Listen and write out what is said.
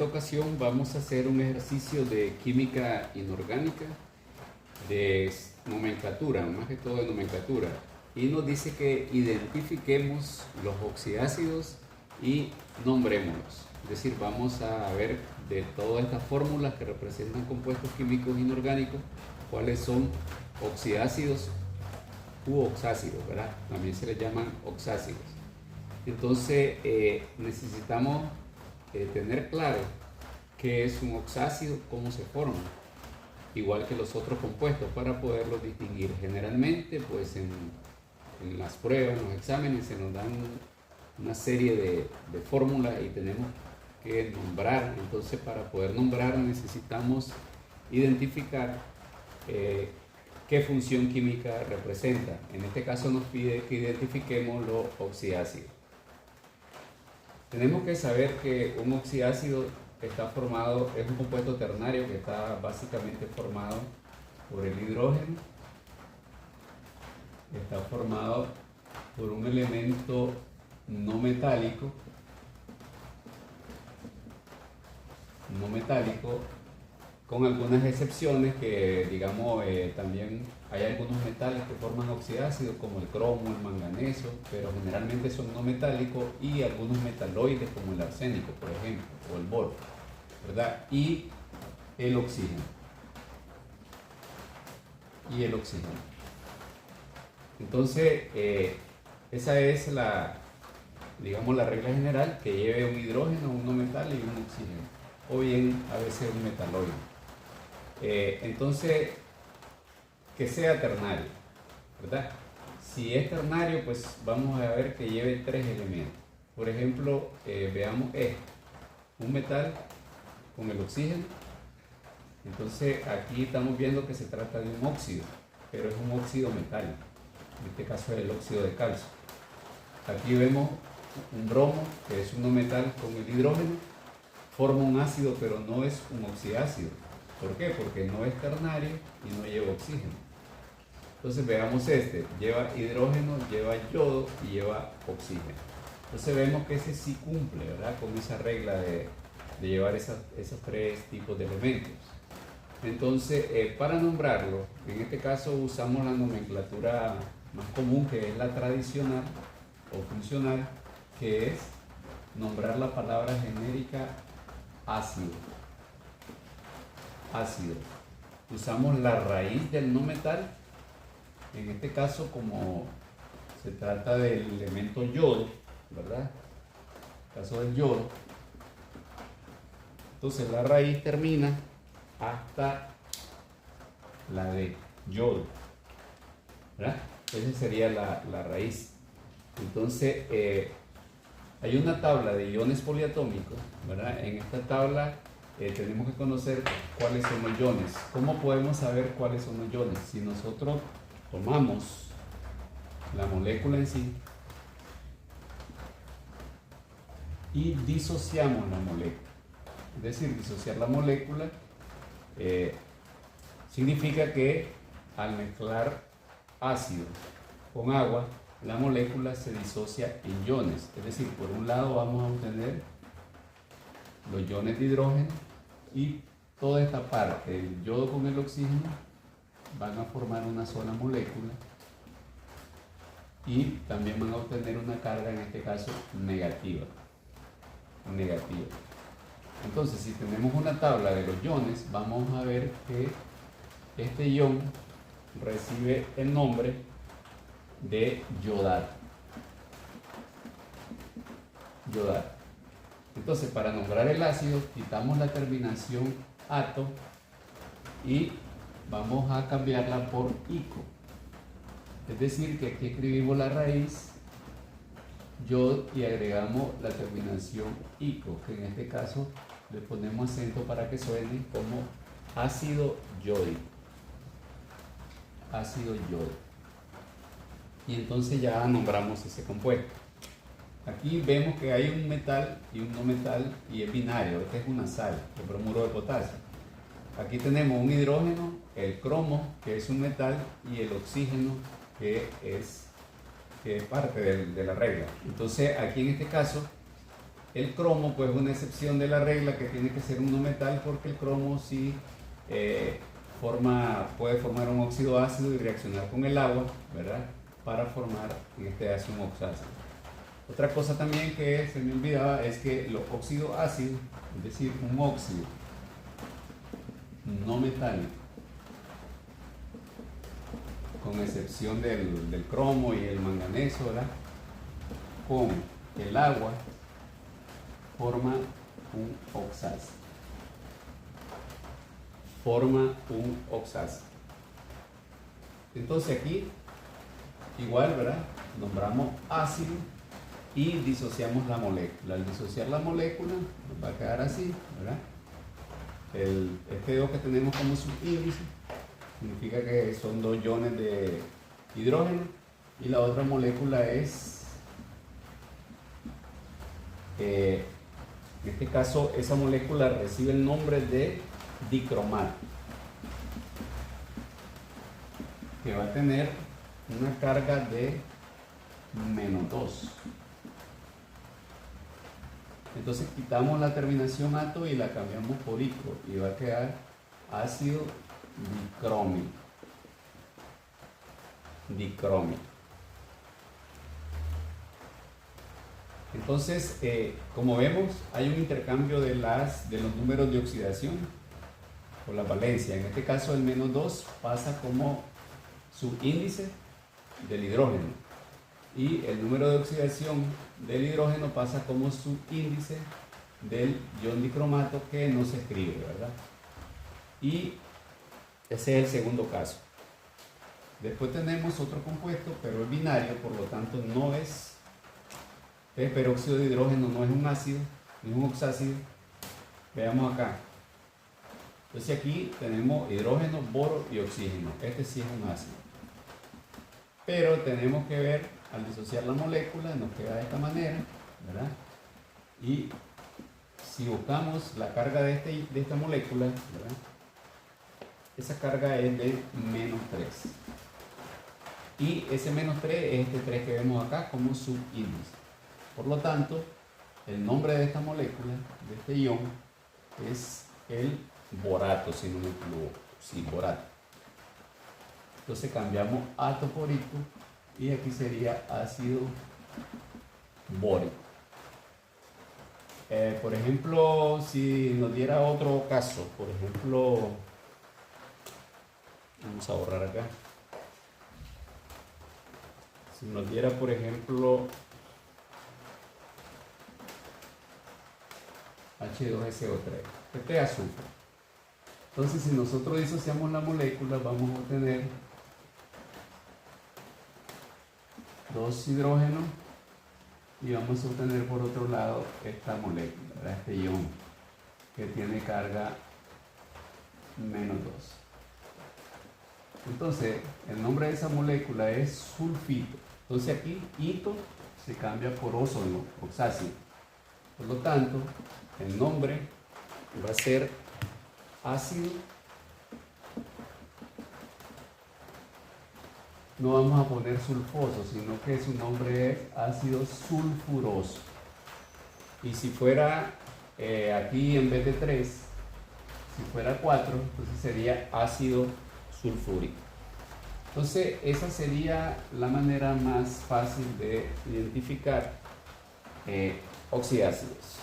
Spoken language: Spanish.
esta ocasión vamos a hacer un ejercicio de química inorgánica, de nomenclatura, más que todo de nomenclatura. Y nos dice que identifiquemos los oxidácidos y nombrémoslos. Es decir, vamos a ver de todas estas fórmulas que representan compuestos químicos inorgánicos, cuáles son oxidácidos u oxácidos, ¿verdad? También se les llaman oxácidos. Entonces necesitamos tener claro qué es un oxácido, cómo se forma, igual que los otros compuestos, para poderlos distinguir. Generalmente, pues en las pruebas, en los exámenes, se nos dan una serie de fórmulas y tenemos que nombrar. Entonces, para poder nombrar necesitamos identificar qué función química representa. En este caso nos pide que identifiquemos los oxidácidos. Tenemos que saber que un oxidácido está formado, es un compuesto ternario que está básicamente formado por el hidrógeno, está formado por un elemento no metálico, con algunas excepciones que, digamos, también hay algunos metales que forman oxidácidos como el cromo, el manganeso, pero generalmente son no metálicos, y algunos metaloides como el arsénico, por ejemplo, o el boro, ¿verdad? Y el oxígeno. Entonces, esa es digamos, la regla general, que lleve un hidrógeno, un no metal y un oxígeno, o bien a veces un metaloide. Entonces, que sea ternario, ¿verdad? Si es ternario, pues vamos a ver que lleve tres elementos. Por ejemplo, veamos un metal con el oxígeno. Entonces aquí estamos viendo que se trata de un óxido, pero es un óxido metálico. En este caso es el óxido de calcio. Aquí vemos un bromo, que es un no metal con el hidrógeno, forma un ácido, pero no es un oxidácido. ¿Por qué? Porque no es ternario y no lleva oxígeno. Entonces veamos lleva hidrógeno, lleva yodo y lleva oxígeno. Entonces vemos que ese sí cumple, ¿verdad?, con esa regla de llevar esos tres tipos de elementos. Entonces, para nombrarlo, en este caso usamos la nomenclatura más común, que es la tradicional o funcional, que es nombrar la palabra genérica ácido. Usamos la raíz del no metal. En este caso, como se trata del elemento yodo, ¿verdad? En el caso del yodo, entonces la raíz termina hasta la de yodo, ¿verdad? Esa sería la raíz. Entonces, hay una tabla de iones poliatómicos, ¿verdad? En esta tabla tenemos que conocer cuáles son los iones. ¿Cómo podemos saber cuáles son los iones? Si nosotros tomamos la molécula en sí y disociamos la molécula. Es decir, disociar la molécula significa que al mezclar ácido con agua, la molécula se disocia en iones. Es decir, por un lado vamos a obtener los iones de hidrógeno, y toda esta parte, el yodo con el oxígeno, van a formar una sola molécula, y también van a obtener una carga, en este caso, negativa. Entonces, si tenemos una tabla de los iones, vamos a ver que este ion recibe el nombre de yodato. Entonces, para nombrar el ácido, quitamos la terminación ato y vamos a cambiarla por ico. Es decir, que aquí escribimos la raíz yod y agregamos la terminación ico, que en este caso le ponemos acento para que suene como ácido yódico. Y entonces ya nombramos ese compuesto. Aquí vemos que hay un metal y un no metal, y es binario. Este es una sal, el bromuro de potasio. Aquí tenemos un hidrógeno, el cromo, que es un metal, y el oxígeno, que es parte de la regla. Entonces, aquí en este caso, El cromo pues es una excepción de la regla que tiene que ser un no metal, porque el cromo sí puede formar un óxido ácido y reaccionar con el agua, ¿verdad? Para formar en este caso un oxácido. Otra cosa también que se me olvidaba es que los óxidos ácidos, es decir, un óxido no metálico, con excepción del cromo y el manganeso, ¿verdad? Con el agua forma un oxácido. Forma un oxácido. Entonces aquí, igual, ¿verdad? Nombramos ácido y disociamos la molécula. Al disociar la molécula, nos va a quedar así, ¿verdad? Este 2 que tenemos como subíndice significa que son 2 iones de hidrógeno, y la otra molécula es, en este caso, esa molécula recibe el nombre de dicromato, que va a tener una carga de -2. Entonces quitamos la terminación ato y la cambiamos por ico, y va a quedar ácido dicrómico. Entonces, como vemos, hay un intercambio de los números de oxidación por la valencia. En este caso, el -2 pasa como subíndice del hidrógeno, y el número de oxidación del hidrógeno pasa como subíndice del ion dicromato, que no se escribe, ¿verdad? Y ese es el segundo caso. Después tenemos otro compuesto, pero es binario, por lo tanto no es peróxido de hidrógeno, no es un ácido, no es un oxácido. Veamos acá. Entonces aquí tenemos hidrógeno, boro y oxígeno. Este sí es un ácido. Pero tenemos que ver, al disociar la molécula, nos queda de esta manera, ¿verdad? Y si buscamos la carga de esta molécula, ¿verdad? Esa carga es de -3. Y ese -3 es este 3 que vemos acá como subíndice. Por lo tanto, el nombre de esta molécula, de este ion, es el borato, si no me equivoco. Sí, borato. Entonces cambiamos ato por ico, y aquí sería ácido bórico. Por ejemplo, si nos diera otro caso, por ejemplo, vamos a borrar acá. Si nos diera, por ejemplo, H2SO3, este es azufre. Entonces, si nosotros disociamos la molécula, vamos a obtener 2 hidrógenos, y vamos a obtener por otro lado esta molécula, ¿verdad? Este ion, que tiene carga -2. Entonces, el nombre de esa molécula es sulfito. Entonces aquí ito se cambia por ozono, oxácido. Por lo tanto, el nombre va a ser ácido. No vamos a poner sulfoso, sino que su nombre es ácido sulfuroso. Y si fuera aquí en vez de 3, si fuera 4, entonces sería ácido sulfúrico. Entonces, esa sería la manera más fácil de identificar oxidácidos.